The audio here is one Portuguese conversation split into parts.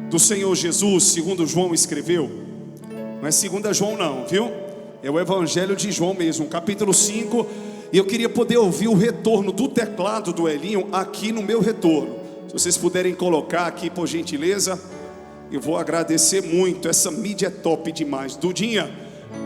do Senhor Jesus, segundo João escreveu. Não é segunda João não, viu? É o Evangelho de João mesmo, capítulo 5. E eu queria poder ouvir o retorno do teclado do Elinho aqui no meu retorno. Se vocês puderem colocar aqui, por gentileza, eu vou agradecer muito. Essa mídia é top demais. Dudinha,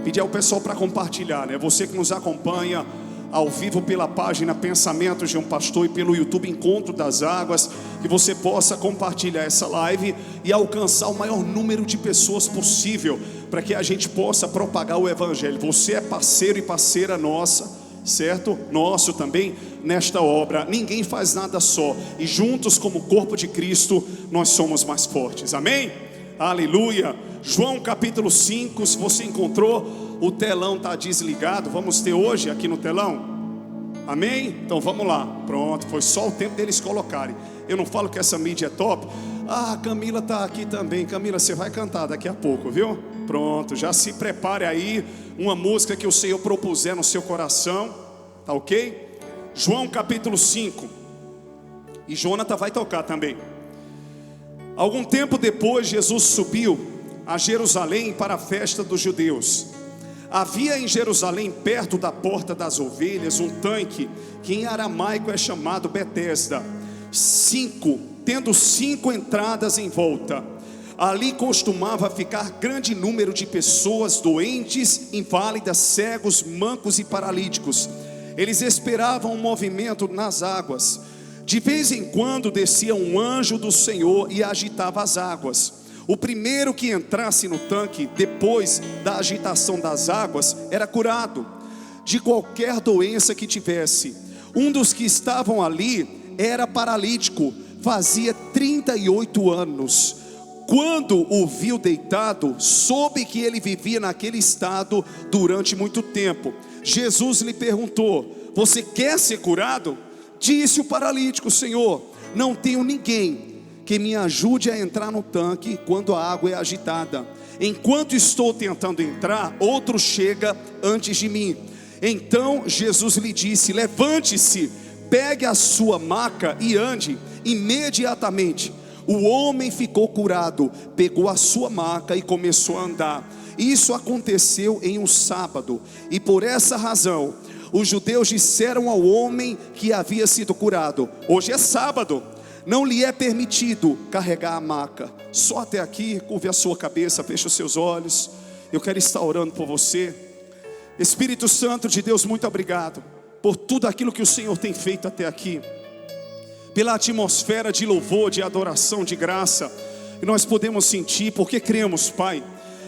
pedir ao pessoal para compartilhar, né? Você que nos acompanha ao vivo pela página Pensamentos de um Pastor e pelo YouTube Encontro das Águas, que você possa compartilhar essa live e alcançar o maior número de pessoas possível, para que a gente possa propagar o Evangelho. Você é parceiro e parceira nossa, certo? Nosso também nesta obra. Ninguém faz nada só, e juntos como corpo de Cristo nós somos mais fortes, amém? Aleluia. João capítulo 5, se você encontrou, o telão está desligado. Vamos ter hoje aqui no telão, amém? Então vamos lá, pronto, foi só o tempo deles colocarem. Eu não falo que essa mídia é top. Ah, Camila está aqui também. Camila, você vai cantar daqui a pouco, viu? Pronto, já se prepare aí, uma música que o Senhor propuser no seu coração, tá ok? João capítulo 5, e Jonathan vai tocar também. Algum tempo depois, Jesus subiu a Jerusalém para a festa dos judeus. Havia em Jerusalém, perto da porta das ovelhas, um tanque que em aramaico é chamado Betesda, tendo 5 entradas em volta. Ali costumava ficar grande número de pessoas doentes, inválidas, cegos, mancos e paralíticos. Eles esperavam um movimento nas águas. De vez em quando descia um anjo do Senhor e agitava as águas. O primeiro que entrasse no tanque, depois da agitação das águas, era curado de qualquer doença que tivesse. Um dos que estavam ali era paralítico, fazia 38 anos. Quando o viu deitado, soube que ele vivia naquele estado durante muito tempo. Jesus lhe perguntou: você quer ser curado? Disse o paralítico: Senhor, não tenho ninguém que me ajude a entrar no tanque quando a água é agitada. Enquanto estou tentando entrar, outro chega antes de mim. Então Jesus lhe disse: levante-se, pegue a sua maca e ande. Imediatamente o homem ficou curado, pegou a sua maca e começou a andar. Isso aconteceu em um sábado, e por essa razão os judeus disseram ao homem que havia sido curado: hoje é sábado, não lhe é permitido carregar a maca. Só até aqui. Curve a sua cabeça, feche os seus olhos. Eu quero estar orando por você. Espírito Santo de Deus, muito obrigado por tudo aquilo que o Senhor tem feito até aqui, pela atmosfera de louvor, de adoração, de graça que nós podemos sentir, porque cremos, Pai,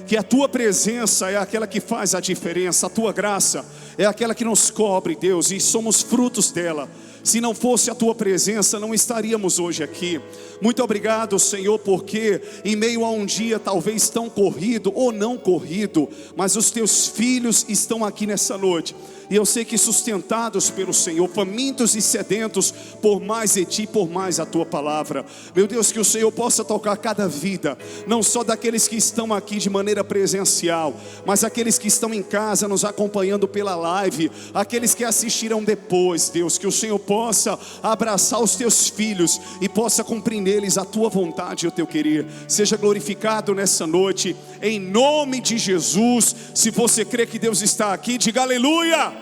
que a Tua presença é aquela que faz a diferença. A Tua graça é aquela que nos cobre, Deus, e somos frutos dela. Se não fosse a Tua presença, não estaríamos hoje aqui. Muito obrigado, Senhor, porque em meio a um dia talvez tão corrido ou não corrido, mas os Teus filhos estão aqui nessa noite. E eu sei que sustentados pelo Senhor, famintos e sedentos por mais de Ti, por mais a Tua palavra. Meu Deus, que o Senhor possa tocar cada vida, não só daqueles que estão aqui de maneira presencial, mas aqueles que estão em casa nos acompanhando pela live, aqueles que assistirão depois. Deus, que o Senhor possa abraçar os Teus filhos e possa cumprir neles a Tua vontade e o Teu querer. Seja glorificado nessa noite, em nome de Jesus. Se você crê que Deus está aqui, diga aleluia.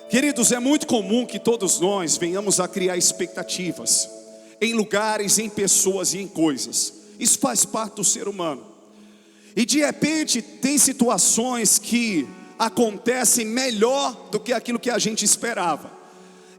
Queridos, é muito comum que todos nós venhamos a criar expectativas em lugares, em pessoas e em coisas. Isso faz parte do ser humano. E de repente tem situações que acontecem melhor do que aquilo que a gente esperava.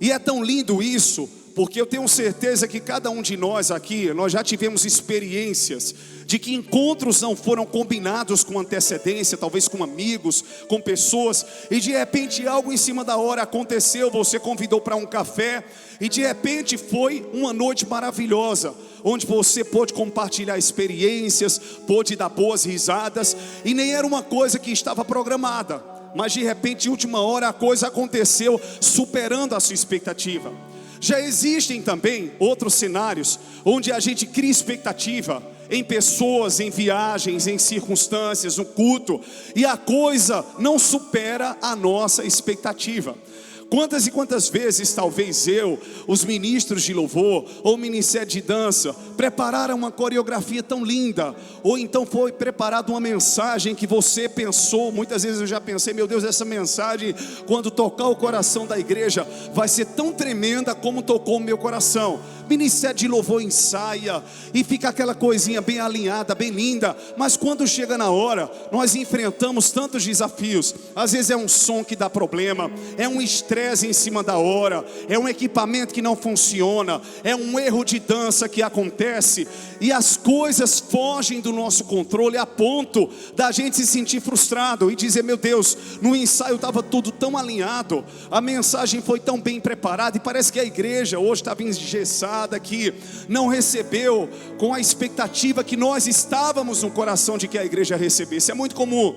E é tão lindo isso, porque eu tenho certeza que cada um de nós aqui, nós já tivemos experiências de que encontros não foram combinados com antecedência, talvez com amigos, com pessoas, e de repente algo em cima da hora aconteceu, você convidou para um café, e de repente foi uma noite maravilhosa, onde você pôde compartilhar experiências, pôde dar boas risadas, e nem era uma coisa que estava programada, mas de repente, de última hora, a coisa aconteceu, superando a sua expectativa. Já existem também outros cenários, onde a gente cria expectativa em pessoas, em viagens, em circunstâncias, no culto, e a coisa não supera a nossa expectativa. Quantas e quantas vezes talvez eu, os ministros de louvor ou o ministério de dança prepararam uma coreografia tão linda, ou então foi preparada uma mensagem que você pensou, muitas vezes eu já pensei, meu Deus, essa mensagem quando tocar o coração da igreja vai ser tão tremenda como tocou o meu coração. Ministério de louvor ensaia e fica aquela coisinha bem alinhada, bem linda, mas quando chega na hora, nós enfrentamos tantos desafios. Às vezes é um som que dá problema, é um estresse em cima da hora, é um equipamento que não funciona, é um erro de dança que acontece, e as coisas fogem do nosso controle a ponto da gente se sentir frustrado e dizer, meu Deus, no ensaio estava tudo tão alinhado, a mensagem foi tão bem preparada, e parece que a igreja hoje estava engessada, que não recebeu com a expectativa que nós estávamos no coração de que a igreja recebesse. É muito comum.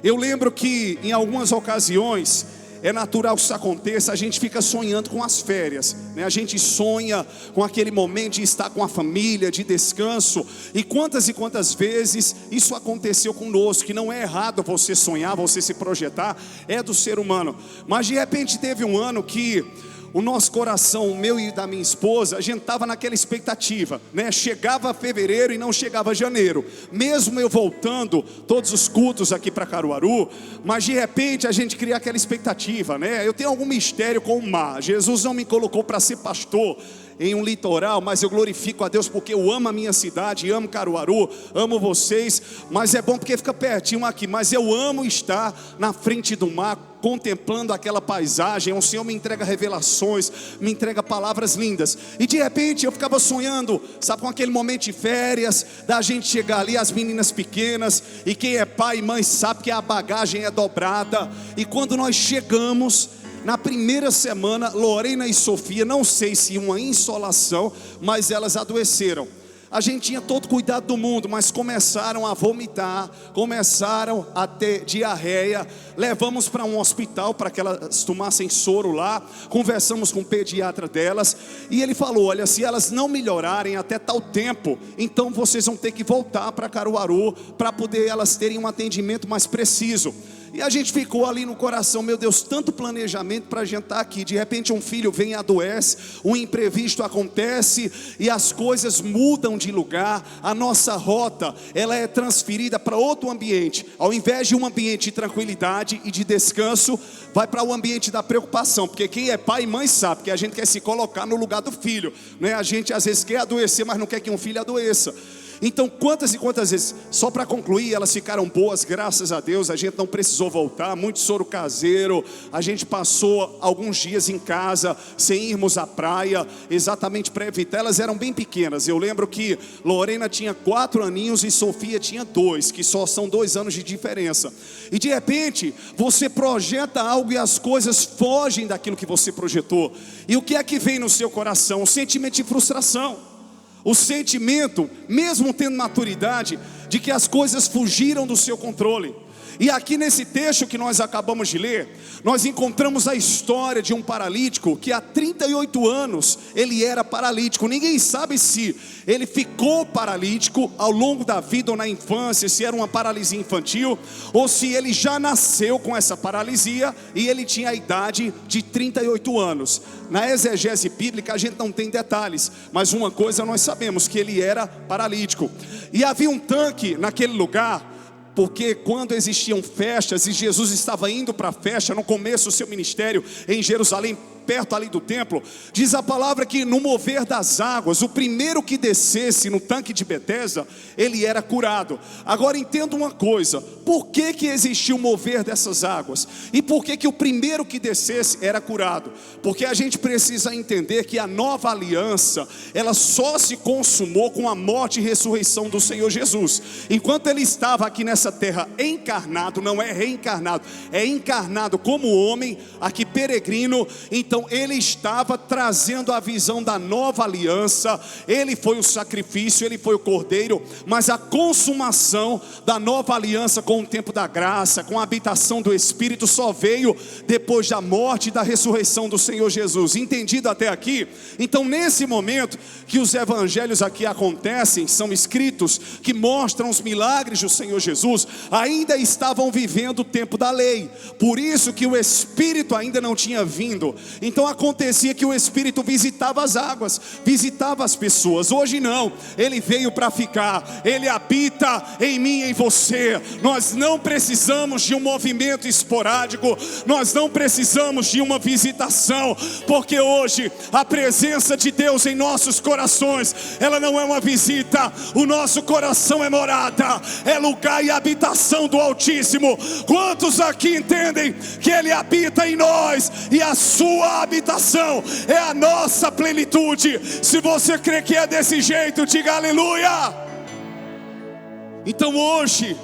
Eu lembro que em algumas ocasiões, é natural que isso aconteça, a gente fica sonhando com as férias, né? A gente sonha com aquele momento de estar com a família, de descanso, e quantas vezes isso aconteceu conosco, que não é errado você sonhar, você se projetar, é do ser humano, mas de repente teve um ano que o nosso coração, o meu e da minha esposa, a gente estava naquela expectativa, né? Chegava fevereiro e não chegava janeiro, mesmo eu voltando todos os cultos aqui para Caruaru, mas de repente a gente cria aquela expectativa, né? Eu tenho algum mistério com o mar. Jesus não me colocou para ser pastor em um litoral, mas eu glorifico a Deus porque eu amo a minha cidade, amo Caruaru, amo vocês, mas é bom porque fica pertinho aqui, mas eu amo estar na frente do mar, contemplando aquela paisagem. O Senhor me entrega revelações, me entrega palavras lindas, e de repente eu ficava sonhando, sabe, com aquele momento de férias, da gente chegar ali, as meninas pequenas, e quem é pai e mãe sabe que a bagagem é dobrada, e quando nós chegamos, na primeira semana, Lorena e Sofia, não sei se uma insolação, mas elas adoeceram. A gente tinha todo cuidado do mundo, mas começaram a vomitar, começaram a ter diarreia. Levamos para um hospital para que elas tomassem soro lá. Conversamos com o pediatra delas, e ele falou, olha, se elas não melhorarem até tal tempo, então vocês vão ter que voltar para Caruaru, para poder elas terem um atendimento mais preciso. E a gente ficou ali no coração, meu Deus, tanto planejamento para a gente estar aqui. De repente um filho vem e adoece, um imprevisto acontece, e as coisas mudam de lugar. A nossa rota, ela é transferida para outro ambiente. Ao invés de um ambiente de tranquilidade e de descanso, vai para o ambiente da preocupação. Porque quem é pai e mãe sabe que a gente quer se colocar no lugar do filho, né? A gente às vezes quer adoecer, mas não quer que um filho adoeça. Então quantas e quantas vezes, só para concluir, elas ficaram boas, graças a Deus. A gente não precisou voltar, muito soro caseiro. A gente passou alguns dias em casa, sem irmos à praia, exatamente para evitar. Elas eram bem pequenas, eu lembro que Lorena tinha 4 aninhos e Sofia tinha 2, que só são 2 anos de diferença. E de repente, você projeta algo e as coisas fogem daquilo que você projetou. E o que é que vem no seu coração? Um sentimento de frustração. O sentimento, mesmo tendo maturidade, de que as coisas fugiram do seu controle. E aqui nesse texto que nós acabamos de ler, nós encontramos a história de um paralítico que há 38 anos ele era paralítico. Ninguém sabe se ele ficou paralítico ao longo da vida ou na infância, se era uma paralisia infantil, ou se ele já nasceu com essa paralisia e ele tinha a idade de 38 anos. Na exegese bíblica a gente não tem detalhes, mas uma coisa nós sabemos, que ele era paralítico. E havia um tanque naquele lugar, porque quando existiam festas e Jesus estava indo para a festa no começo do seu ministério em Jerusalém, perto ali do templo, diz a palavra que no mover das águas, o primeiro que descesse no tanque de Betesda, ele era curado. Agora entenda uma coisa, por que que existiu o mover dessas águas? E por que que o primeiro que descesse era curado? Porque a gente precisa entender que a nova aliança, ela só se consumou com a morte e ressurreição do Senhor Jesus. Enquanto ele estava aqui nessa terra encarnado, não é reencarnado, é encarnado como homem, aqui peregrino, então Então ele estava trazendo a visão da nova aliança. Ele foi o sacrifício, ele foi o cordeiro, mas a consumação da nova aliança com o tempo da graça, com a habitação do Espírito, só veio depois da morte e da ressurreição do Senhor Jesus. Entendido até aqui? Então nesse momento que os evangelhos aqui acontecem, são escritos que mostram os milagres do Senhor Jesus, ainda estavam vivendo o tempo da lei, por isso que o Espírito ainda não tinha vindo. Então acontecia que o Espírito visitava as águas, visitava as pessoas. Hoje não, ele veio para ficar, ele habita em mim e em você. Nós não precisamos de um movimento esporádico, nós não precisamos de uma visitação, porque hoje a presença de Deus em nossos corações, ela não é uma visita, o nosso coração é morada, é lugar e habitação do Altíssimo. Quantos aqui entendem que ele habita em nós e a sua habitação é a nossa plenitude? Se você crê que é desse jeito, diga aleluia. Então hoje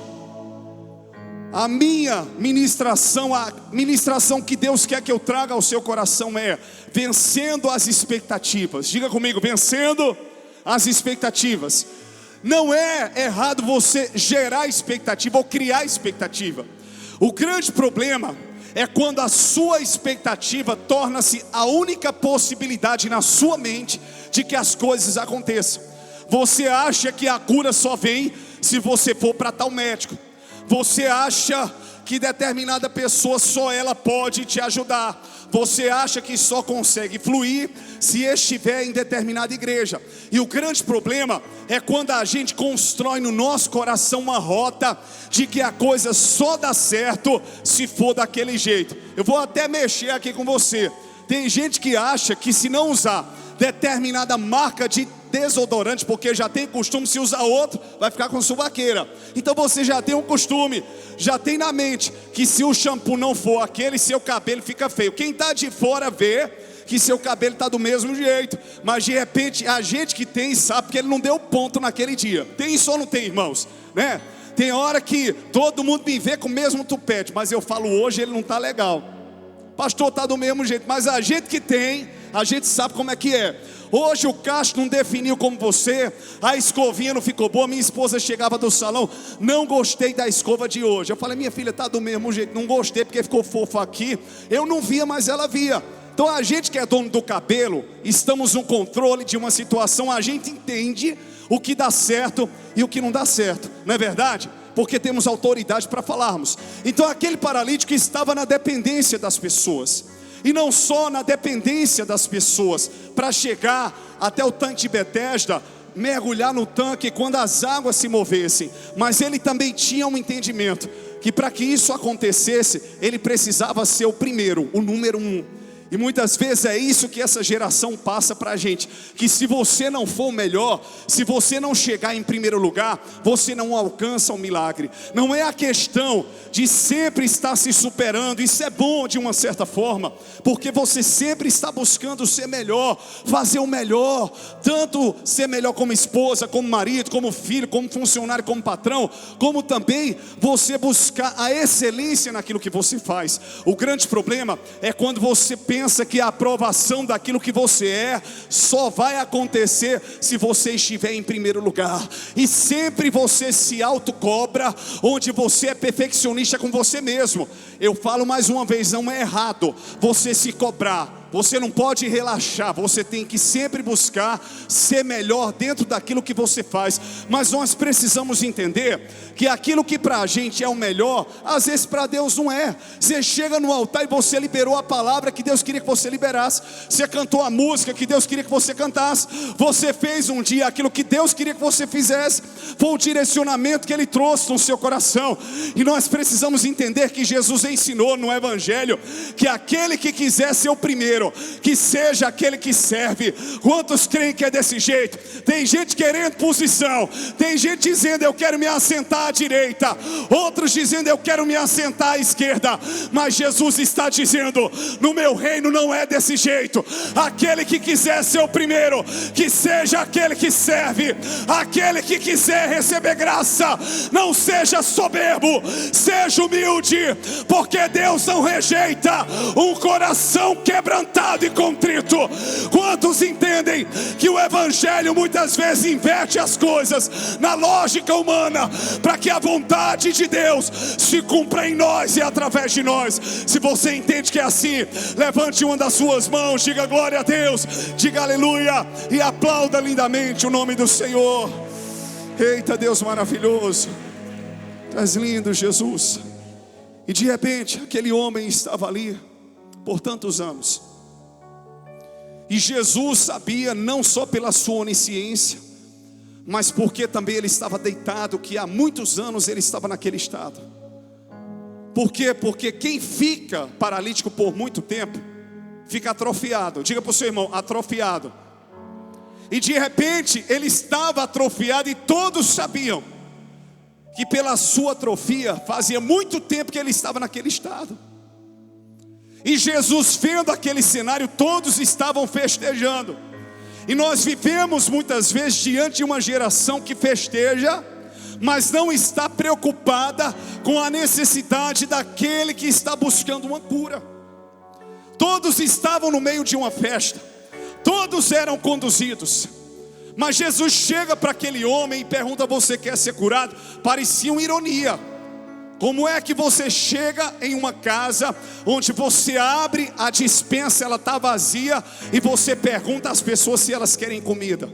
a minha ministração, a ministração que Deus quer que eu traga ao seu coração é vencendo as expectativas. Diga comigo, vencendo as expectativas. Não é errado você gerar expectativa ou criar expectativa. O grande problema é quando a sua expectativa torna-se a única possibilidade na sua mente de que as coisas aconteçam. Você acha que a cura só vem se você for para tal médico. Você acha que determinada pessoa só ela pode te ajudar. Você acha que só consegue fluir se estiver em determinada igreja. E o grande problema é quando a gente constrói no nosso coração uma rota de que a coisa só dá certo se for daquele jeito. Eu vou até mexer aqui com você. Tem gente que acha que se não usar determinada marca de desodorante, porque já tem costume, se usar outro, vai ficar com suvaqueira. Então você já tem um costume, já tem na mente que se o shampoo não for aquele, seu cabelo fica feio. Quem está de fora vê que seu cabelo está do mesmo jeito, mas de repente a gente que tem sabe que ele não deu ponto naquele dia. Tem isso ou não tem, irmãos? Né? Tem hora que todo mundo me vê com o mesmo tupete, mas eu falo hoje ele não está legal. Pastor, está do mesmo jeito, mas a gente que tem, a gente sabe como é que é. Hoje o cacho não definiu como você, a escovinha não ficou boa. Minha esposa chegava do salão, não gostei da escova de hoje. Eu falei, minha filha, está do mesmo jeito, não gostei porque ficou fofo aqui. Eu não via, mas ela via. Então a gente que é dono do cabelo, estamos no controle de uma situação, a gente entende o que dá certo e o que não dá certo, não é verdade? Porque temos autoridade para falarmos. Então aquele paralítico estava na dependência das pessoas. E não só na dependência das pessoas, para chegar até o tanque de Betesda, mergulhar no tanque quando as águas se movessem. Mas ele também tinha um entendimento, que para que isso acontecesse, ele precisava ser o primeiro, o número 1. E muitas vezes é isso que essa geração passa para a gente, que se você não for o melhor, se você não chegar em primeiro lugar, você não alcança o milagre. Não é a questão de sempre estar se superando, isso é bom de uma certa forma, porque você sempre está buscando ser melhor, fazer o melhor, tanto ser melhor como esposa, como marido, como filho, como funcionário, como patrão, como também você buscar a excelência naquilo que você faz. O grande problema é quando você pensa que a aprovação daquilo que você é só vai acontecer se você estiver em primeiro lugar. E sempre você se autocobra, onde você é perfeccionista com você mesmo. Eu falo mais uma vez, não é errado você se cobrar. Você não pode relaxar, você tem que sempre buscar ser melhor dentro daquilo que você faz. Mas nós precisamos entender que aquilo que para a gente é o melhor, às vezes para Deus não é. Você chega no altar e você liberou a palavra que Deus queria que você liberasse. Você cantou a música que Deus queria que você cantasse. Você fez um dia aquilo que Deus queria que você fizesse. Foi o direcionamento que Ele trouxe no seu coração. E nós precisamos entender que Jesus ensinou no Evangelho que aquele que quiser ser o primeiro, que seja aquele que serve. Quantos creem que é desse jeito? Tem gente querendo posição, tem gente dizendo eu quero me assentar à direita, outros dizendo eu quero me assentar à esquerda. Mas Jesus está dizendo, no meu reino não é desse jeito. Aquele que quiser ser o primeiro, que seja aquele que serve. Aquele que quiser receber graça, não seja soberbo, seja humilde, porque Deus não rejeita um coração quebrantado quebrantado e contrito. Quantos entendem que o Evangelho muitas vezes inverte as coisas na lógica humana, para que a vontade de Deus se cumpra em nós e através de nós? Se você entende que é assim, levante uma das suas mãos, diga glória a Deus, diga aleluia e aplauda lindamente o nome do Senhor. Eita, Deus maravilhoso, tu és lindo, Jesus. E de repente aquele homem estava ali por tantos anos, e Jesus sabia, não só pela sua onisciência, mas porque também ele estava deitado, que há muitos anos ele estava naquele estado. Por quê? Porque quem fica paralítico por muito tempo fica atrofiado. Diga para o seu irmão, atrofiado. E de repente ele estava atrofiado, e todos sabiam que pela sua atrofia fazia muito tempo que ele estava naquele estado. E Jesus, vendo aquele cenário, todos estavam festejando. E nós vivemos muitas vezes diante de uma geração que festeja, mas não está preocupada com a necessidade daquele que está buscando uma cura. Todos estavam no meio de uma festa, todos eram conduzidos, mas Jesus chega para aquele homem e pergunta: você quer ser curado? Parecia uma ironia. Como é que você chega em uma casa onde você abre a despensa, ela está vazia, e você pergunta às pessoas se elas querem comida?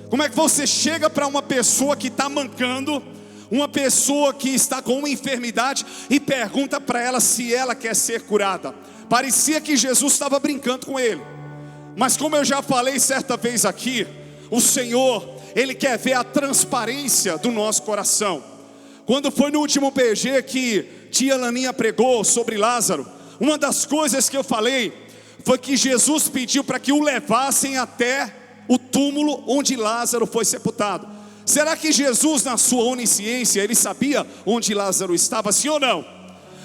Como é que você chega para uma pessoa que está mancando, uma pessoa que está com uma enfermidade, e pergunta para ela se ela quer ser curada? Parecia que Jesus estava brincando com ele. Mas como eu já falei certa vez aqui, o Senhor, Ele quer ver a transparência do nosso coração. Quando foi no último PG que tia Laninha pregou sobre Lázaro, uma das coisas que eu falei foi que Jesus pediu para que o levassem até o túmulo onde Lázaro foi sepultado. Será que Jesus, na sua onisciência, ele sabia onde Lázaro estava, sim ou não?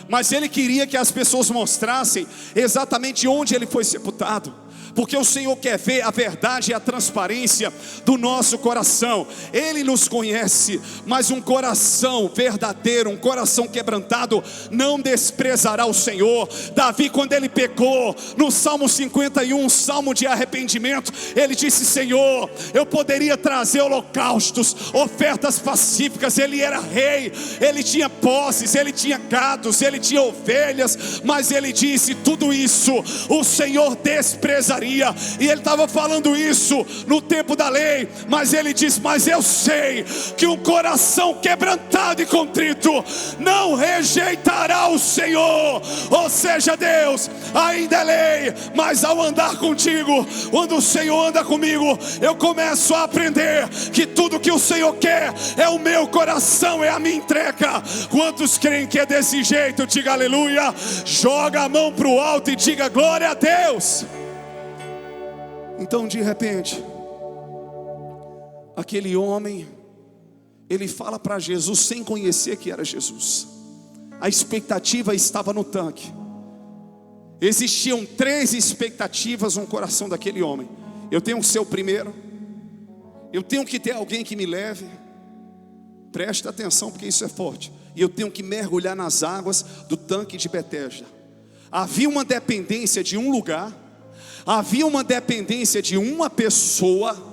Mas ele queria que as pessoas mostrassem exatamente onde ele foi sepultado, porque o Senhor quer ver a verdade e a transparência do nosso coração. Ele nos conhece, mas um coração verdadeiro, um coração quebrantado, não desprezará o Senhor. Davi, quando ele pecou, no Salmo 51, salmo de arrependimento, ele disse: Senhor, eu poderia trazer holocaustos, ofertas pacíficas. Ele era rei, ele tinha posses, ele tinha gados, ele tinha ovelhas, mas ele disse: tudo isso o Senhor desprezaria. E ele estava falando isso no tempo da lei, mas ele diz: mas eu sei que um coração quebrantado e contrito não rejeitará o Senhor. Ou seja, Deus ainda é lei, mas ao andar contigo, quando o Senhor anda comigo, eu começo a aprender que tudo que o Senhor quer é o meu coração, é a minha entrega. Quantos creem que é desse jeito? Diga aleluia, joga a mão para o alto e diga glória a Deus. Então, de repente, aquele homem, ele fala para Jesus sem conhecer que era Jesus. A expectativa estava no tanque. Existiam 3 expectativas no coração daquele homem. Eu tenho que ser o primeiro, eu tenho que ter alguém que me leve. Presta atenção, porque isso é forte. E eu tenho que mergulhar nas águas do tanque de Betesda. Havia uma dependência de um lugar, havia uma dependência de uma pessoa.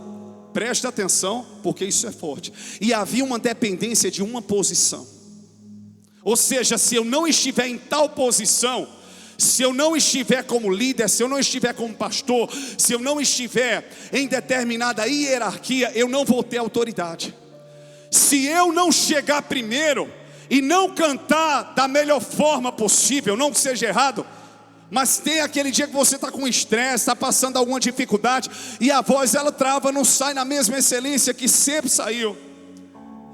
Presta atenção, porque isso é forte. E havia uma dependência de uma posição. Ou seja, se eu não estiver em tal posição, se eu não estiver como líder, se eu não estiver como pastor, se eu não estiver em determinada hierarquia, eu não vou ter autoridade. Se eu não chegar primeiro e não cantar da melhor forma possível, não que seja errado, mas tem aquele dia que você está com estresse, está passando alguma dificuldade, e a voz ela trava, não sai na mesma excelência que sempre saiu.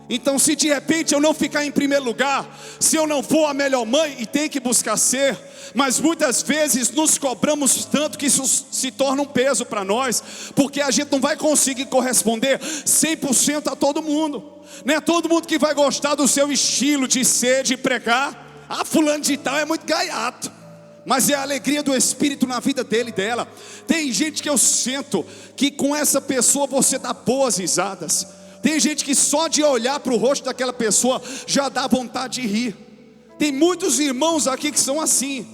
Então, se de repente eu não ficar em primeiro lugar, se eu não for a melhor mãe, e tem que buscar ser, mas muitas vezes nos cobramos tanto que isso se torna um peso para nós, porque a gente não vai conseguir corresponder 100% a todo mundo. Não é todo mundo que vai gostar do seu estilo de ser, de pregar. Ah, fulano de tal é muito gaiato, mas é a alegria do Espírito na vida dele e dela. Tem gente que eu sinto que com essa pessoa você dá boas risadas. Tem gente que só de olhar para o rosto daquela pessoa já dá vontade de rir. Tem muitos irmãos aqui que são assim,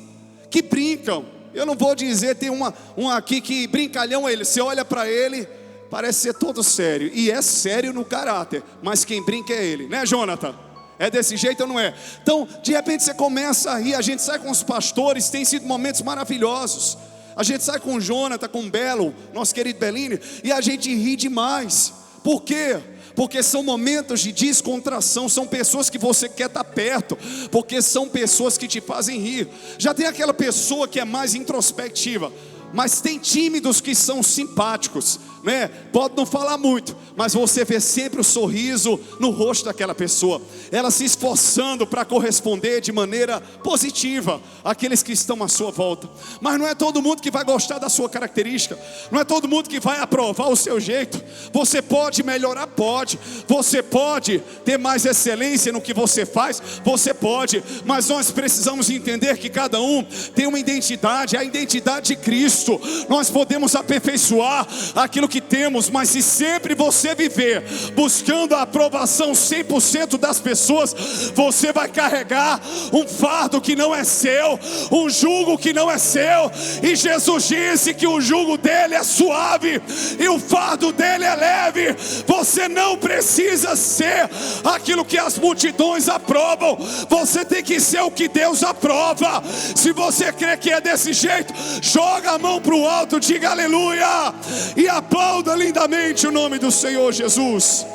que brincam, Eu não vou dizer, tem um aqui que brincalhão ele. Você olha para ele, parece ser todo sério. E é sério no caráter, mas quem brinca é ele, né, Jonathan? É desse jeito ou não é? Então, de repente você começa a rir. A gente sai com os pastores, tem sido momentos maravilhosos. A gente sai com o Jonathan, com o Belo, nosso querido Bellini, e a gente ri demais. Por quê? Porque são momentos de descontração. São pessoas que você quer estar perto, porque são pessoas que te fazem rir. Já tem aquela pessoa que é mais introspectiva, mas tem tímidos que são simpáticos, né? Pode não falar muito, mas você vê sempre o sorriso no rosto daquela pessoa, ela se esforçando para corresponder de maneira positiva àqueles que estão à sua volta. Mas não é todo mundo que vai gostar da sua característica, não é todo mundo que vai aprovar o seu jeito. Você pode melhorar, pode. Você pode ter mais excelência no que você faz, você pode. Mas nós precisamos entender que cada um tem uma identidade, a identidade de Cristo. Nós podemos aperfeiçoar aquilo que temos, mas se sempre você viver buscando a aprovação 100% das pessoas, você vai carregar um fardo que não é seu, um jugo que não é seu. E Jesus disse que o jugo dele é suave e o fardo dele é leve. Você não precisa ser aquilo que as multidões aprovam, você tem que ser o que Deus aprova. Se você crê que é desse jeito, joga a mão para o alto, diga aleluia e aplauda lindamente o nome do Senhor Jesus.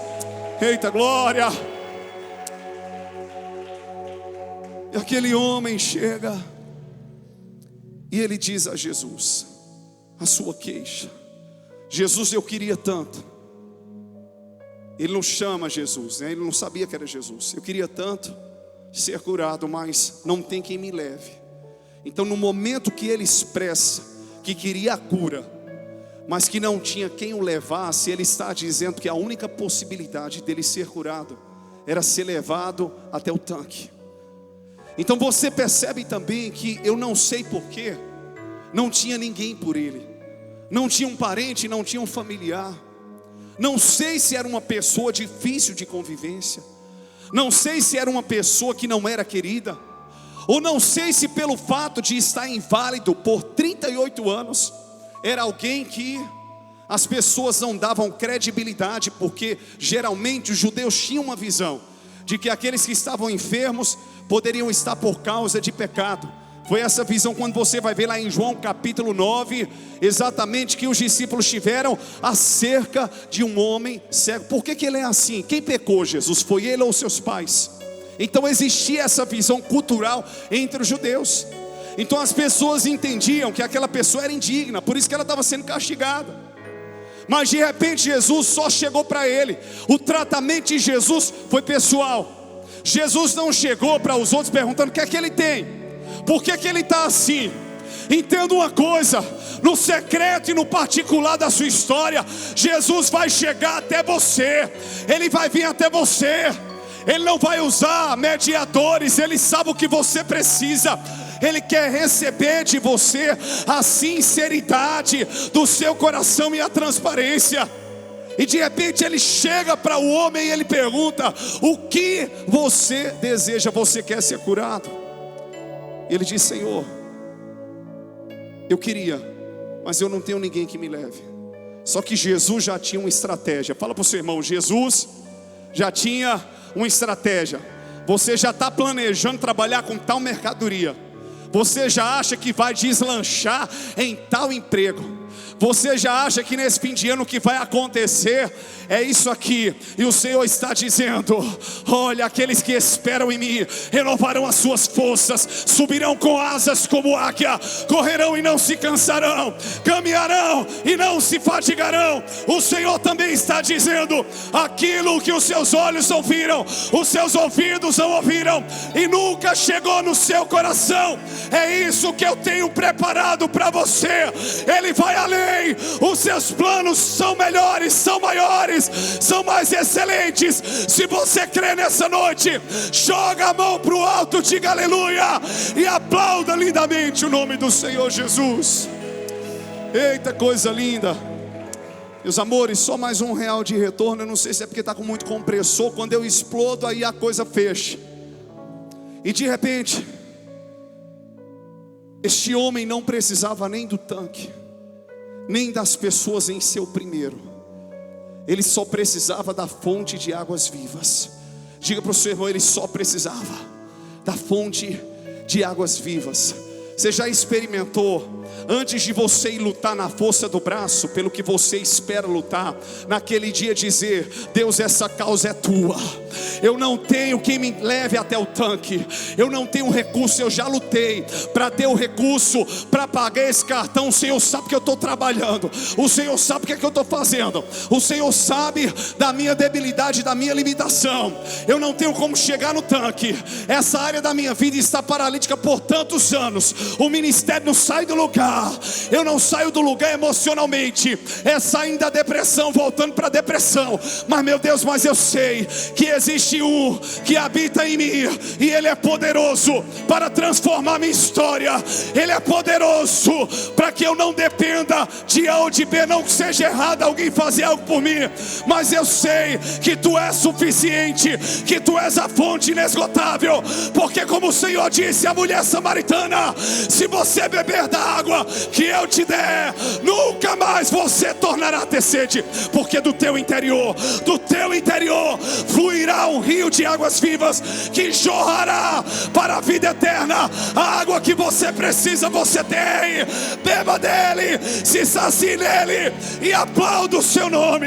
Eita glória. E aquele homem chega e ele diz a Jesus a sua queixa. Jesus, eu queria tanto. Ele não chama Jesus, né? Ele não sabia que era Jesus. Eu queria tanto ser curado, mas não tem quem me leve. Então no momento que ele expressa que queria a cura, mas que não tinha quem o levasse, ele está dizendo que a única possibilidade dele ser curado era ser levado até o tanque. Então você percebe também que eu não sei porquê, não tinha ninguém por ele, não tinha um parente, não tinha um familiar. Não sei se era uma pessoa difícil de convivência, não sei se era uma pessoa que não era querida, ou não sei se pelo fato de estar inválido por 38 anos, era alguém que as pessoas não davam credibilidade, porque geralmente os judeus tinham uma visão de que aqueles que estavam enfermos poderiam estar por causa de pecado. Foi essa visão quando você vai ver lá em João capítulo 9, exatamente que os discípulos tiveram acerca de um homem cego. Por que ele é assim? Quem pecou, Jesus? Foi ele ou seus pais? Então existia essa visão cultural entre os judeus. Então as pessoas entendiam que aquela pessoa era indigna, por isso que ela estava sendo castigada. Mas de repente Jesus só chegou para ele. O tratamento de Jesus foi pessoal. Jesus não chegou para os outros perguntando o que é que ele tem, por que ele está assim. Entenda uma coisa, no secreto e no particular da sua história, Jesus vai chegar até você. Ele vai vir até você. Ele não vai usar mediadores, ele sabe o que você precisa. Ele quer receber de você a sinceridade do seu coração e a transparência. E de repente ele chega para o homem e ele pergunta: o que você deseja? Você quer ser curado? E ele diz: Senhor, eu queria, mas eu não tenho ninguém que me leve. Só que Jesus já tinha uma estratégia. Fala para o seu irmão: Jesus já tinha uma estratégia. Você já está planejando trabalhar com tal mercadoria, você já acha que vai deslanchar em tal emprego, você já acha que nesse fim de ano o que vai acontecer é isso aqui. E o Senhor está dizendo: olha, aqueles que esperam em mim renovarão as suas forças, subirão com asas como águia, correrão e não se cansarão, caminharão e não se fatigarão. O Senhor também está dizendo: aquilo que os seus olhos não viram, os seus ouvidos não ouviram e nunca chegou no seu coração, é isso que eu tenho preparado para você. Ele vai além. Os seus planos são melhores, são maiores, são mais excelentes. Se você crê nessa noite, joga a mão para o alto, diga aleluia e aplauda lindamente o nome do Senhor Jesus. Eita, coisa linda. Meus amores, só mais R$1 de retorno. Eu não sei se é porque está com muito compressor. Quando eu explodo, aí a coisa fecha. E de repente Este homem não precisava nem do tanque, nem das pessoas em seu primeiro. Ele só precisava da fonte de águas vivas. Diga para o seu irmão, ele só precisava da fonte de águas vivas. Você já experimentou, antes de você ir lutar na força do braço, pelo que você espera lutar, naquele dia dizer: Deus, essa causa é tua. Eu não tenho quem me leve até o tanque. Eu não tenho recurso, eu já lutei para ter o recurso para pagar esse cartão. O Senhor sabe que eu estou trabalhando. O Senhor sabe o que é que eu estou fazendo. O Senhor sabe da minha debilidade, da minha limitação. Eu não tenho como chegar no tanque. Essa área da minha vida está paralítica por tantos anos. O ministério não sai do lugar. Eu não saio do lugar emocionalmente. É saindo da depressão, voltando para a depressão. Mas meu Deus, mas eu sei que existe um que habita em mim, e Ele é poderoso para transformar minha história. Ele é poderoso para que eu não dependa de A ou de B. Não que seja errado alguém fazer algo por mim, mas eu sei que Tu és suficiente, que Tu és a fonte inesgotável. Porque como o Senhor disse à mulher samaritana: se você beber da água que eu te der, nunca mais você tornará a ter sede. Porque do teu interior fluirá um rio de águas vivas, que jorrará para a vida eterna. A água que você precisa, você tem. Beba dele, se sacie nele e aplauda o seu nome.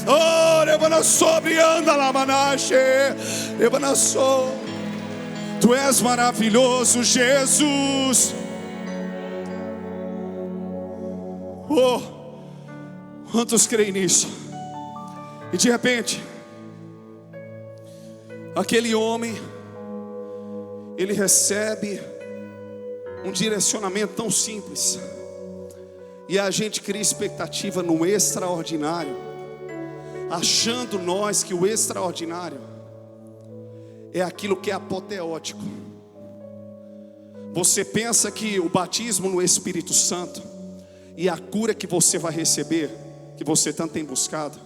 Oh, sobre anda lá, manache. Tu és maravilhoso, Jesus. Oh, quantos creem nisso? E de repente, aquele homem, ele recebe um direcionamento tão simples, e a gente cria expectativa no extraordinário, achando nós que o extraordinário é aquilo que é apoteótico. Você pensa que o batismo no Espírito Santo e a cura que você vai receber, que você tanto tem buscado,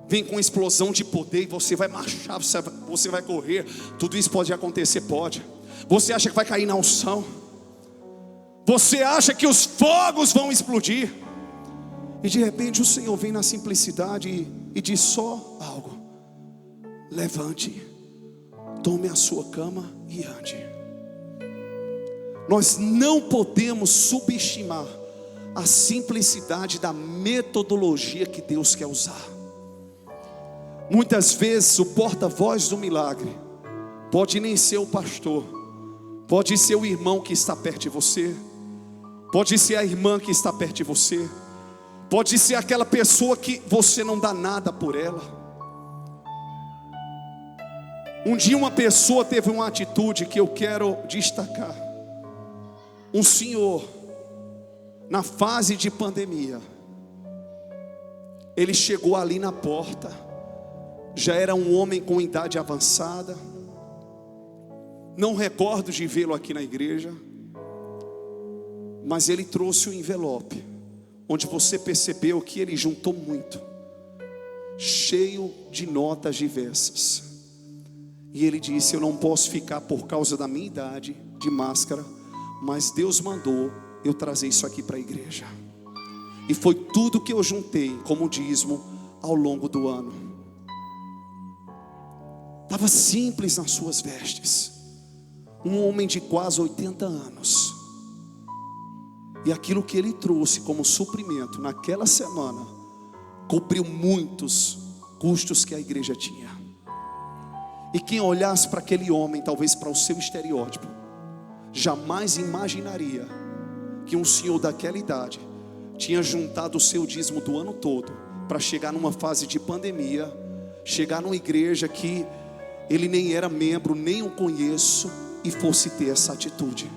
vem com explosão de poder, e você vai marchar, você vai correr. Tudo isso pode acontecer, pode. Você acha que vai cair na unção, você acha que os fogos vão explodir, e de repente o Senhor vem na simplicidade e diz só algo: levante, tome a sua cama e ande. Nós não podemos subestimar a simplicidade da metodologia que Deus quer usar. Muitas vezes o porta-voz do milagre pode nem ser o pastor, pode ser o irmão que está perto de você, pode ser a irmã que está perto de você, pode ser aquela pessoa que você não dá nada por ela. Um dia uma pessoa teve uma atitude que eu quero destacar. Um senhor, na fase de pandemia, ele chegou ali na porta. Já era um homem com idade avançada. Não recordo de vê-lo aqui na igreja, mas ele trouxe um envelope, onde você percebeu que ele juntou muito, cheio de notas diversas. E ele disse: eu não posso ficar por causa da minha idade de máscara, mas Deus mandou eu trazer isso aqui para a igreja. E foi tudo que eu juntei como dízimo ao longo do ano. Estava simples nas suas vestes. Um homem de quase 80 anos. E aquilo que ele trouxe como suprimento naquela semana cobriu muitos custos que a igreja tinha. E quem olhasse para aquele homem, talvez para o seu estereótipo, jamais imaginaria que um senhor daquela idade tinha juntado o seu dízimo do ano todo para chegar numa fase de pandemia, chegar numa igreja que ele nem era membro, nem o conheço, e fosse ter essa atitude.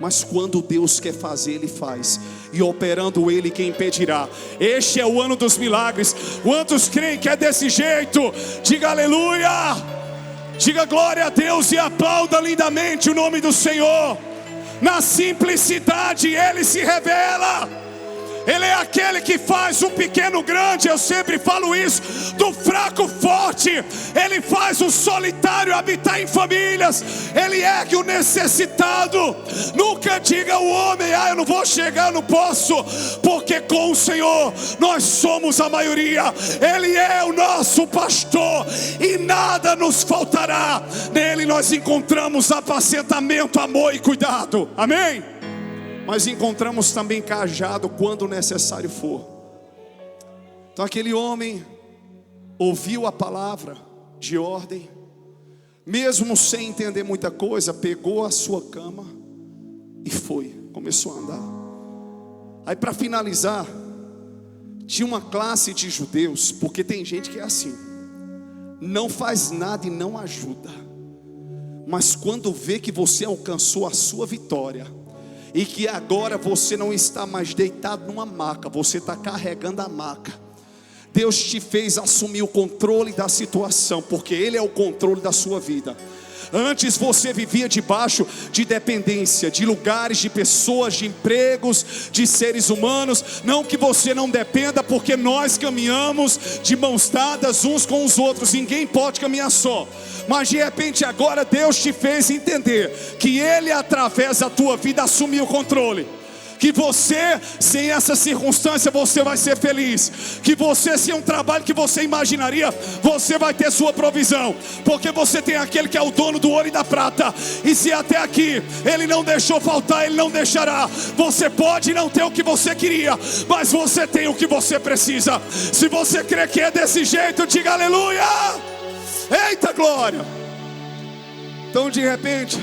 Mas quando Deus quer fazer, Ele faz, e operando Ele, quem impedirá? Este é o ano dos milagres. Quantos creem que é desse jeito? Diga aleluia, diga glória a Deus e aplauda lindamente o nome do Senhor. Na simplicidade Ele se revela. Ele é aquele que faz o pequeno grande. Eu sempre falo isso, do fraco forte. Ele faz o solitário habitar em famílias. Ele ergue o necessitado. Nunca diga o homem: eu não vou chegar, não posso. Porque com o Senhor nós somos a maioria. Ele é o nosso pastor e nada nos faltará. Nele nós encontramos apacentamento, amor e cuidado. Amém? Mas encontramos também cajado quando necessário for. Então aquele homem ouviu a palavra de ordem, mesmo sem entender muita coisa, pegou a sua cama e foi, começou a andar. Aí, para finalizar, tinha uma classe de judeus, porque tem gente que é assim, não faz nada e não ajuda, mas quando vê que você alcançou a sua vitória, e que agora você não está mais deitado numa maca, você está carregando a maca. Deus te fez assumir o controle da situação, porque Ele é o controle da sua vida. Antes você vivia debaixo de dependência, de lugares, de pessoas, de empregos, de seres humanos. Não que você não dependa, porque nós caminhamos de mãos dadas uns com os outros. Ninguém pode caminhar só. Mas de repente agora Deus te fez entender que Ele, através da tua vida, assumiu o controle. Que você, sem essa circunstância, você vai ser feliz. Que você, sem um trabalho que você imaginaria, você vai ter sua provisão. Porque você tem aquele que é o dono do ouro e da prata. E se até aqui Ele não deixou faltar, Ele não deixará. Você pode não ter o que você queria, mas você tem o que você precisa. Se você crê que é desse jeito, diga aleluia. Eita glória. Então de repente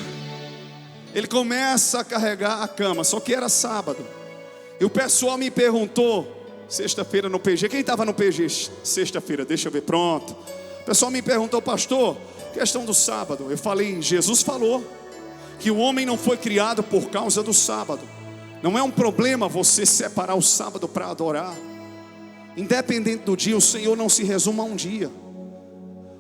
ele começa a carregar a cama, só que era sábado. E o pessoal me perguntou, sexta-feira no PG, quem estava no PG sexta-feira? Deixa eu ver, pronto. O pessoal me perguntou: pastor, questão do sábado. Eu falei: Jesus falou que o homem não foi criado por causa do sábado. Não é um problema você separar o sábado para adorar. Independente do dia, o Senhor não se resume a um dia.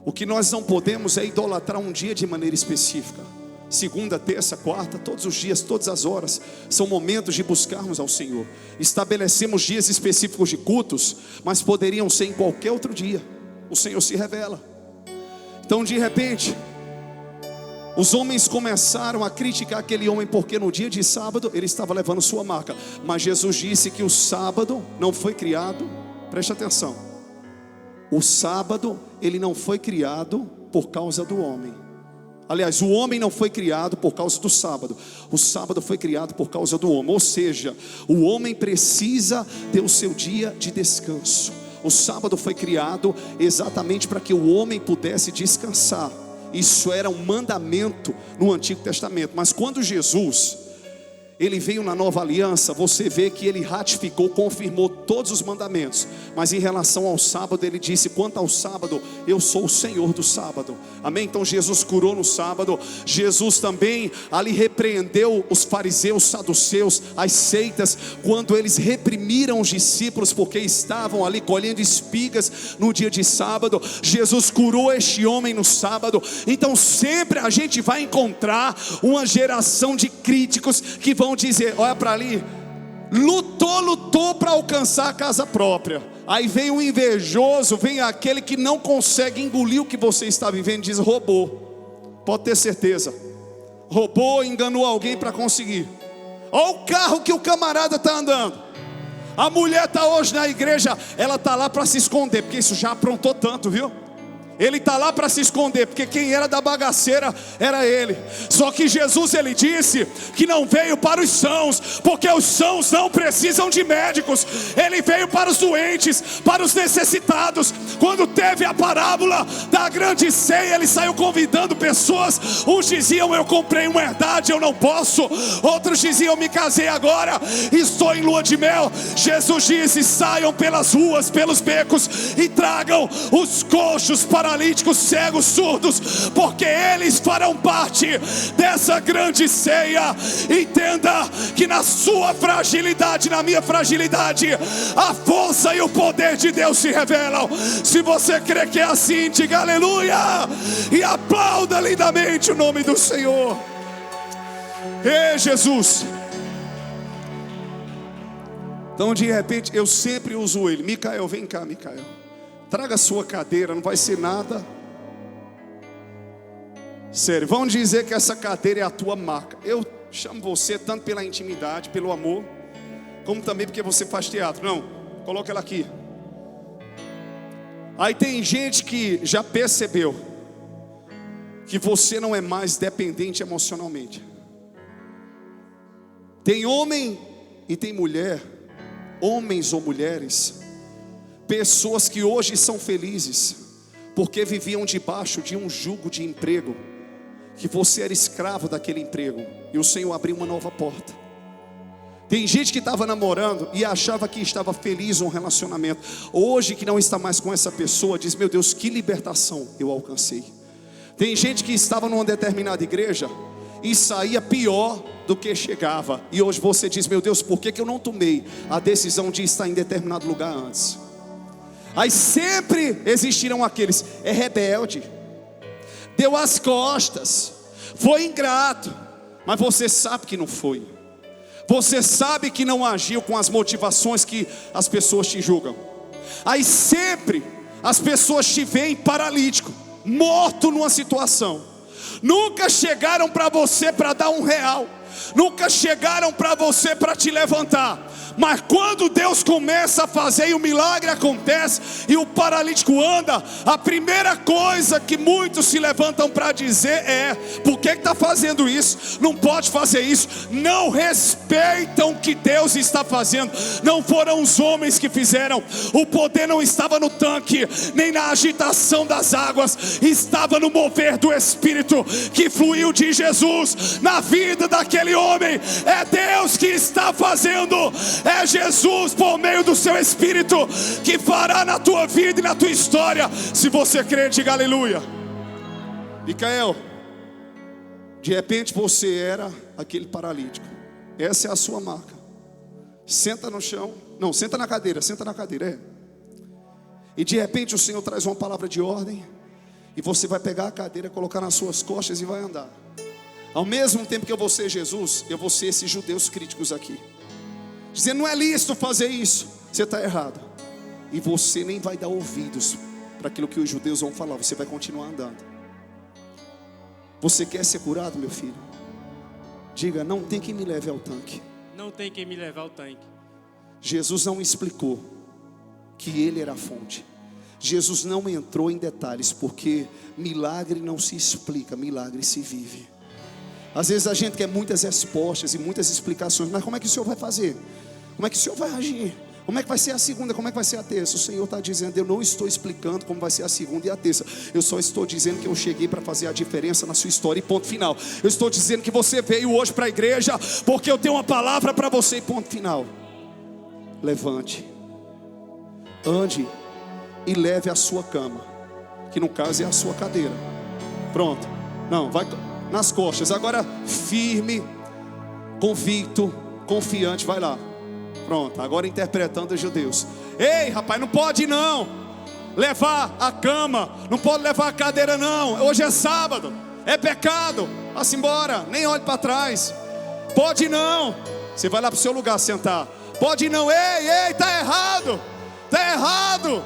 O que nós não podemos é idolatrar um dia de maneira específica. Segunda, terça, quarta, todos os dias, todas as horas são momentos de buscarmos ao Senhor. Estabelecemos dias específicos de cultos, mas poderiam ser em qualquer outro dia. O Senhor se revela. Então de repente os homens começaram a criticar aquele homem, porque no dia de sábado ele estava levando sua marca. Mas Jesus disse que o sábado não foi criado, preste atenção, o sábado ele não foi criado por causa do homem. Aliás, o homem não foi criado por causa do sábado. O sábado foi criado por causa do homem. Ou seja, o homem precisa ter o seu dia de descanso. O sábado foi criado exatamente para que o homem pudesse descansar. Isso era um mandamento no Antigo Testamento. Mas quando Jesus ele veio na nova aliança, você vê que ele ratificou, confirmou todos os mandamentos. Mas em relação ao sábado, ele disse: quanto ao sábado, eu sou o Senhor do sábado. Amém? Então Jesus curou no sábado. Jesus também ali repreendeu os fariseus, saduceus, as seitas, quando eles reprimiram os discípulos porque estavam ali colhendo espigas no dia de sábado. Jesus curou este homem no sábado. Então sempre a gente vai encontrar uma geração de críticos que vão dizer: olha para ali, lutou para alcançar a casa própria. Aí vem o invejoso, vem aquele que não consegue engolir o que você está vivendo, diz: roubou. Pode ter certeza, roubou, enganou alguém para conseguir. Olha o carro que o camarada está andando. A mulher está hoje na igreja, ela está lá para se esconder, porque isso já aprontou tanto, viu? Ele está lá para se esconder, porque quem era da bagaceira era ele. Só que Jesus, ele disse que não veio para os sãos, porque os sãos não precisam de médicos. Ele veio para os doentes, para os necessitados. Quando teve a parábola da grande ceia, ele saiu convidando pessoas. Uns diziam: eu comprei uma herdade, eu não posso. Outros diziam: me casei agora, estou em lua de mel. Jesus disse: saiam pelas ruas, pelos becos e tragam os coxos, paralíticos, cegos, surdos, porque eles farão parte dessa grande ceia. Entenda que na sua fragilidade, na minha fragilidade, a força e o poder de Deus se revelam. Se você crê que é assim, diga aleluia e aplauda lindamente o nome do Senhor. Ei, Jesus. Então de repente eu sempre uso ele. Micael, vem cá, Micael. Traga a sua cadeira, não vai ser nada. Sério, vão dizer que essa cadeira é a tua marca. Eu chamo você tanto pela intimidade, pelo amor, como também porque você faz teatro. Não, coloca ela aqui. Aí tem gente que já percebeu que você não é mais dependente emocionalmente. Tem homem e tem mulher, homens ou mulheres, pessoas que hoje são felizes porque viviam debaixo de um jugo de emprego, que você era escravo daquele emprego e o Senhor abriu uma nova porta. Tem gente que estava namorando e achava que estava feliz um relacionamento, hoje que não está mais com essa pessoa, diz: meu Deus, que libertação eu alcancei. Tem gente que estava numa determinada igreja e saía pior do que chegava, e hoje você diz: meu Deus, por que eu não tomei a decisão de estar em determinado lugar antes? Aí sempre existirão aqueles: é rebelde, deu as costas, foi ingrato. Mas você sabe que não foi. Você sabe que não agiu com as motivações que as pessoas te julgam. Aí sempre as pessoas te veem paralítico, morto numa situação. Nunca chegaram para você para dar R$1. Nunca chegaram para você para te levantar. Mas quando Deus começa a fazer e o milagre acontece e o paralítico anda, a primeira coisa que muitos se levantam para dizer é: por que está fazendo isso? Não pode fazer isso. Não respeitam o que Deus está fazendo. Não foram os homens que fizeram. O poder não estava no tanque, nem na agitação das águas. Estava no mover do Espírito que fluiu de Jesus na vida daquele homem. É Deus que está fazendo. É Jesus por meio do seu Espírito que fará na tua vida e na tua história. Se você crê, diga aleluia. Micael, de repente você era aquele paralítico. Essa é a sua marca. Senta no chão. Não, senta na cadeira, é. E de repente o Senhor traz uma palavra de ordem, e você vai pegar a cadeira, colocar nas suas costas e vai andar. Ao mesmo tempo que eu vou ser Jesus, eu vou ser esses judeus críticos aqui, dizendo: não é lícito fazer isso, você está errado. E você nem vai dar ouvidos para aquilo que os judeus vão falar, você vai continuar andando. Você quer ser curado, meu filho? Diga: não tem quem me leve ao tanque. Não tem quem me levar ao tanque. Jesus não explicou que ele era a fonte. Jesus não entrou em detalhes, porque milagre não se explica, milagre se vive. Às vezes a gente quer muitas respostas e muitas explicações, mas como é que o Senhor vai fazer? Como é que o Senhor vai agir? Como é que vai ser a segunda? Como é que vai ser a terça? O Senhor está dizendo: eu não estou explicando como vai ser a segunda e a terça. Eu só estou dizendo que eu cheguei para fazer a diferença na sua história, e ponto final. Eu estou dizendo que você veio hoje para a igreja porque eu tenho uma palavra para você, e ponto final. Levante, ande e leve a sua cama, que no caso é a sua cadeira. Pronto. Não, vai nas costas. Agora firme, convicto, confiante. Vai lá. Pronto, agora interpretando os judeus. Ei, rapaz, não pode não levar a cama, não pode levar a cadeira não. Hoje é sábado, é pecado. Vá-se embora, nem olhe para trás. Pode não. Você vai lá para o seu lugar sentar. Pode não. Ei, está errado. Está errado.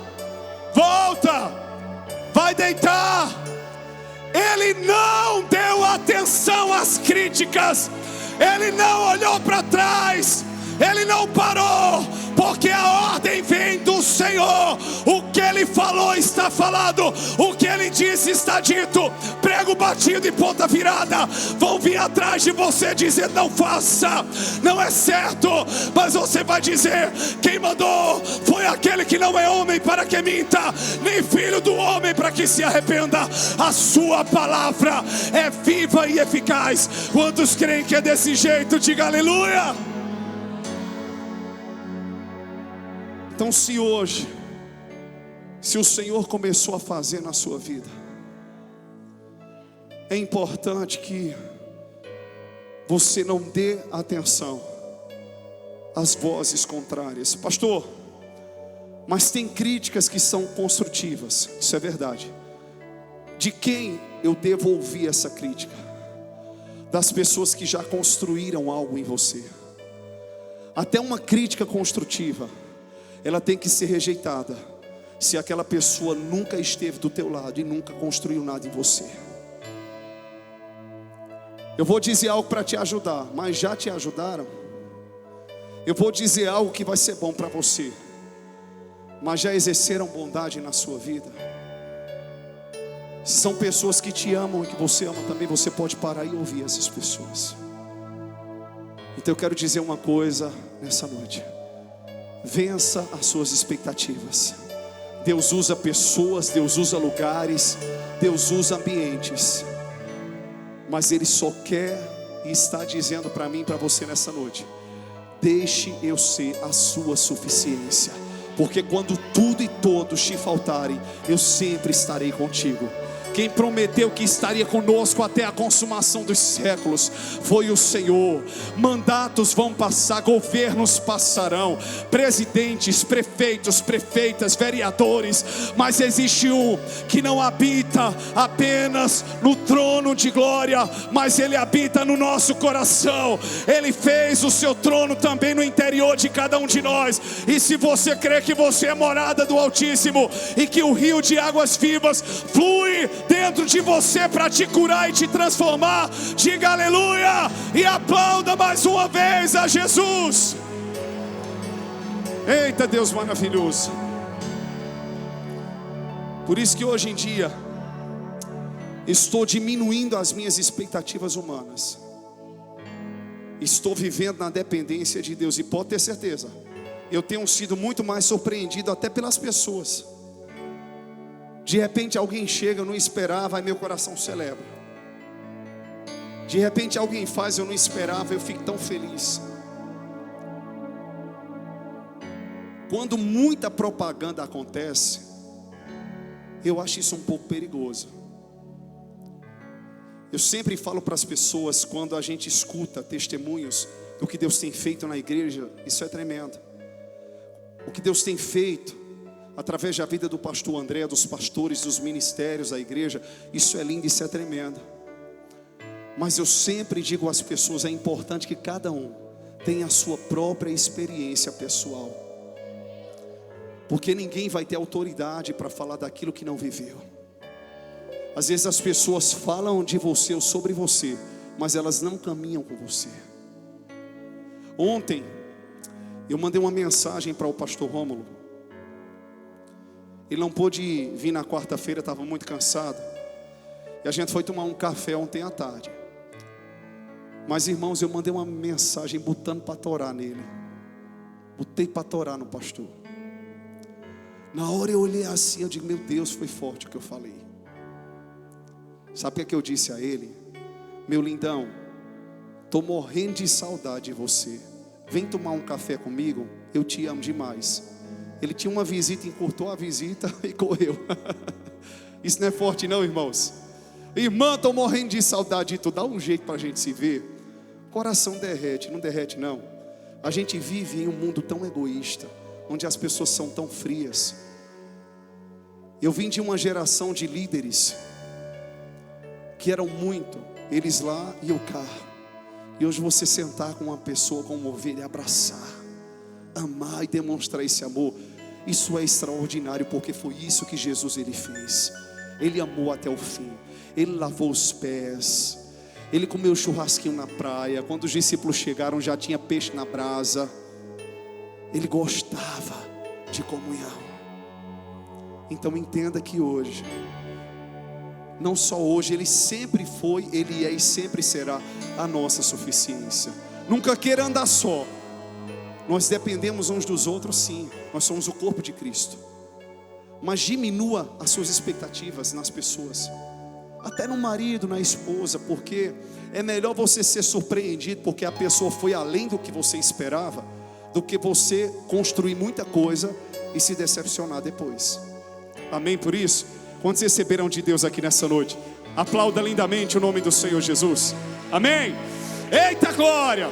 Volta. Vai deitar. Ele não deu atenção às críticas. Ele não olhou para trás. Ele não parou, porque a ordem vem do Senhor. O que Ele falou está falado, o que Ele disse está dito. Prego batido e ponta virada vão vir atrás de você dizer: não faça, não é certo. Mas você vai dizer: quem mandou foi aquele que não é homem para que minta, nem filho do homem para que se arrependa. A sua palavra é viva e eficaz. Quantos creem que é desse jeito? Diga aleluia. Então, se hoje, se o Senhor começou a fazer na sua vida, é importante que você não dê atenção às vozes contrárias. Pastor, mas tem críticas que são construtivas. Isso é verdade. De quem eu devo ouvir essa crítica? Das pessoas que já construíram algo em você. Até uma crítica construtiva, ela tem que ser rejeitada se aquela pessoa nunca esteve do teu lado e nunca construiu nada em você. Eu vou dizer algo para te ajudar, mas já te ajudaram? Eu vou dizer algo que vai ser bom para você, mas já exerceram bondade na sua vida? São pessoas que te amam e que você ama também. Você pode parar e ouvir essas pessoas. Então eu quero dizer uma coisa nessa noite: vença as suas expectativas. Deus usa pessoas, Deus usa lugares, Deus usa ambientes, mas Ele só quer e está dizendo para mim e para você nessa noite: deixe eu ser a sua suficiência, porque quando tudo e todos te faltarem, eu sempre estarei contigo. Quem prometeu que estaria conosco até a consumação dos séculos foi o Senhor. Mandatos vão passar, governos passarão, presidentes, prefeitos, prefeitas, vereadores, mas existe um que não habita apenas no trono de glória, mas Ele habita no nosso coração. Ele fez o seu trono também no interior de cada um de nós. E se você crê que você é morada do Altíssimo e que o rio de águas vivas flui dentro de você para te curar e te transformar, diga aleluia e aplauda mais uma vez a Jesus. Eita, Deus maravilhoso. Por isso que hoje em dia estou diminuindo as minhas expectativas humanas. Estou vivendo na dependência de Deus, e pode ter certeza, eu tenho sido muito mais surpreendido até pelas pessoas. De repente alguém chega, eu não esperava, aí meu coração celebra. De repente alguém faz, eu não esperava, eu fico tão feliz. Quando muita propaganda acontece, eu acho isso um pouco perigoso. Eu sempre falo para as pessoas, quando a gente escuta testemunhos do que Deus tem feito na igreja, isso é tremendo. O que Deus tem feito através da vida do pastor André, dos pastores, dos ministérios da igreja, isso é lindo, isso é tremendo. Mas eu sempre digo às pessoas, é importante que cada um tenha a sua própria experiência pessoal, porque ninguém vai ter autoridade para falar daquilo que não viveu. Às vezes as pessoas falam de você ou sobre você, mas elas não caminham com você. Ontem eu mandei uma mensagem para o pastor Rômulo. Ele não pôde vir na quarta-feira, estava muito cansado. E a gente foi tomar um café ontem à tarde. Mas irmãos, eu mandei uma mensagem botando para torar nele. Botei para torar no pastor. Na hora eu olhei assim, eu digo, meu Deus, foi forte o que eu falei. Sabe o que eu disse a ele? Meu lindão, estou morrendo de saudade de você. Vem tomar um café comigo, eu te amo demais. Ele tinha uma visita, encurtou a visita e correu. Isso não é forte não, irmãos? Irmã, estou morrendo de saudade de tu. Dá um jeito para a gente se ver. Coração derrete, não derrete não. A gente vive em um mundo tão egoísta, onde as pessoas são tão frias. Eu vim de uma geração de líderes que eram muito, eles lá e eu cá. E hoje você sentar com uma pessoa, com uma ovelha, abraçar, amar e demonstrar esse amor, isso é extraordinário, porque foi isso que Jesus ele fez. Ele amou até o fim. Ele lavou os pés. Ele comeu churrasquinho na praia. Quando os discípulos chegaram, já tinha peixe na brasa. Ele gostava de comunhão. Então entenda que hoje, não só hoje, Ele sempre foi, Ele é e sempre será a nossa suficiência. Nunca queira andar só. Nós dependemos uns dos outros, sim. Nós somos o corpo de Cristo. Mas diminua as suas expectativas nas pessoas, até no marido, na esposa, porque é melhor você ser surpreendido porque a pessoa foi além do que você esperava, do que você construir muita coisa e se decepcionar depois. Amém por isso? Quantos receberam de Deus aqui nessa noite? Aplauda lindamente o nome do Senhor Jesus. Amém? Eita glória!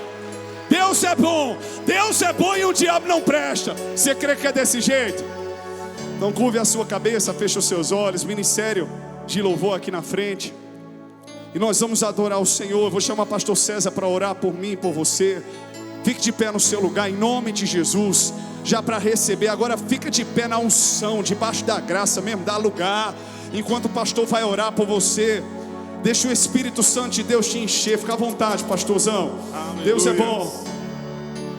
Deus é bom e o diabo não presta. Você crê que é desse jeito? Então curve a sua cabeça, feche os seus olhos. Ministério de louvor aqui na frente, e nós vamos adorar o Senhor. Eu vou chamar o pastor César para orar por mim e por você. Fique de pé no seu lugar, em nome de Jesus, já para receber. Agora fica de pé na unção, debaixo da graça mesmo, dá lugar. Enquanto o pastor vai orar por você, deixa o Espírito Santo de Deus te encher. Fica à vontade, pastorzão. Aleluias. Deus é bom.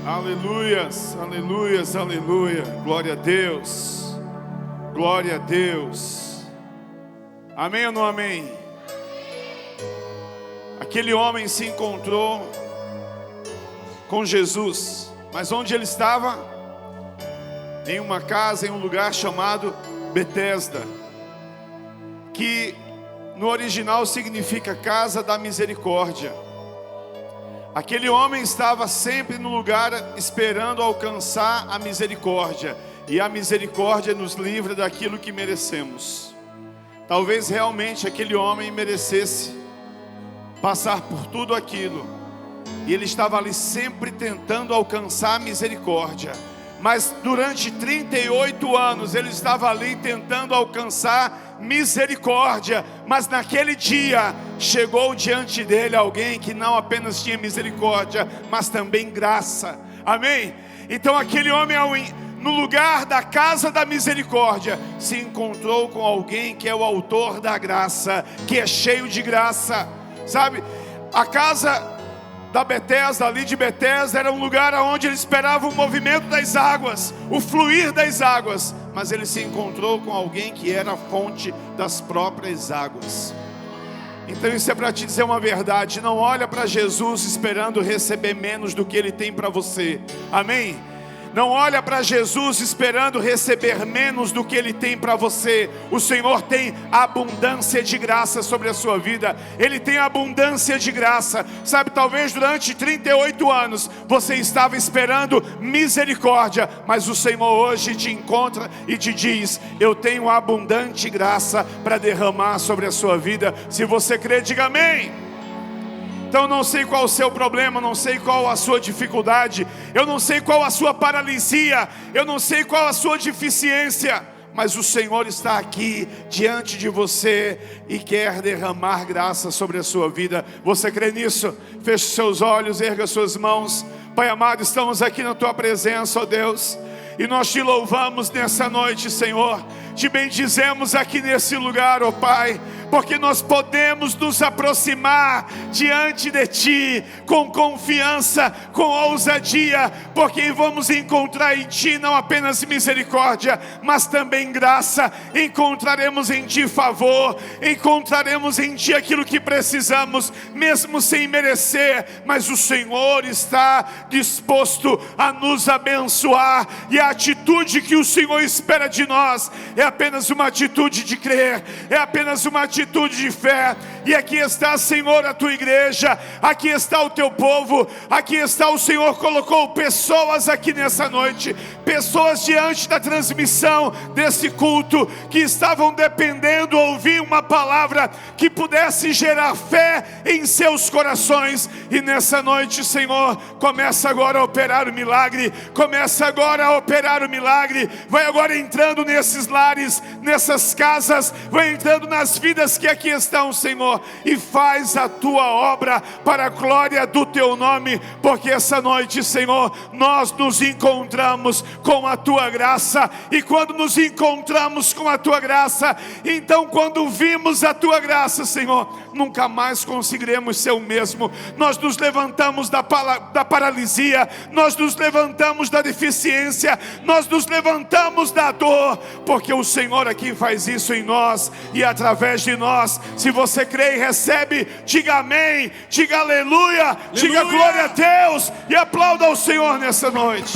Aleluias, aleluias, aleluia. Glória a Deus. Glória a Deus. Amém ou não amém? Aquele homem se encontrou com Jesus, mas onde ele estava? Em uma casa, em um lugar chamado Betesda, que no original significa casa da misericórdia. Aquele homem estava sempre no lugar esperando alcançar a misericórdia, e a misericórdia nos livra daquilo que merecemos. Talvez realmente aquele homem merecesse passar por tudo aquilo, e ele estava ali sempre tentando alcançar a misericórdia. Mas durante 38 anos ele estava ali tentando alcançar misericórdia. Mas naquele dia chegou diante dele alguém que não apenas tinha misericórdia, mas também graça. Amém? Então aquele homem, no lugar da casa da misericórdia, se encontrou com alguém que é o autor da graça, que é cheio de graça. Sabe, a casa da Betesda, ali de Betesda, era um lugar onde ele esperava o movimento das águas, o fluir das águas. Mas ele se encontrou com alguém que era a fonte das próprias águas. Então isso é para te dizer uma verdade. Não olha para Jesus esperando receber menos do que ele tem para você. Amém? Não olha para Jesus esperando receber menos do que ele tem para você. O Senhor tem abundância de graça sobre a sua vida. Ele tem abundância de graça. Sabe, talvez durante 38 anos você estava esperando misericórdia, mas o Senhor hoje te encontra e te diz: eu tenho abundante graça para derramar sobre a sua vida. Se você crê, diga amém. Então não sei qual o seu problema, não sei qual a sua dificuldade, eu não sei qual a sua paralisia, eu não sei qual a sua deficiência, mas o Senhor está aqui diante de você e quer derramar graça sobre a sua vida. Você crê nisso? Feche seus olhos, erga suas mãos. Pai amado, estamos aqui na tua presença, ó Deus, e nós te louvamos nessa noite, Senhor. Te bendizemos aqui nesse lugar, ó Pai, porque nós podemos nos aproximar diante de Ti com confiança, com ousadia, porque vamos encontrar em Ti não apenas misericórdia, mas também graça. Encontraremos em Ti favor, encontraremos em Ti aquilo que precisamos, mesmo sem merecer, mas o Senhor está disposto a nos abençoar, e a atitude que o Senhor espera de nós é apenas uma atitude de crer, é apenas uma atitude de fé. E aqui está, Senhor, a tua igreja, aqui está o teu povo, aqui está, o Senhor colocou pessoas aqui nessa noite, pessoas diante da transmissão desse culto, que estavam dependendo ouvir uma palavra que pudesse gerar fé em seus corações. E nessa noite, Senhor, começa agora a operar o milagre, começa agora a operar o milagre. Vai agora entrando nesses lares, nessas casas, vai entrando nas vidas que aqui estão, Senhor, e faz a tua obra para a glória do teu nome, porque essa noite, Senhor, nós nos encontramos com a tua graça, e quando nos encontramos com a tua graça, então quando vimos a tua graça, Senhor, nunca mais conseguiremos ser o mesmo. Nós nos levantamos da paralisia, nós nos levantamos da deficiência, nós nos levantamos da dor, porque o Senhor aqui faz isso em nós e através de nós. Se você crê e recebe, diga amém, diga aleluia, diga glória a Deus e aplauda ao Senhor nessa noite.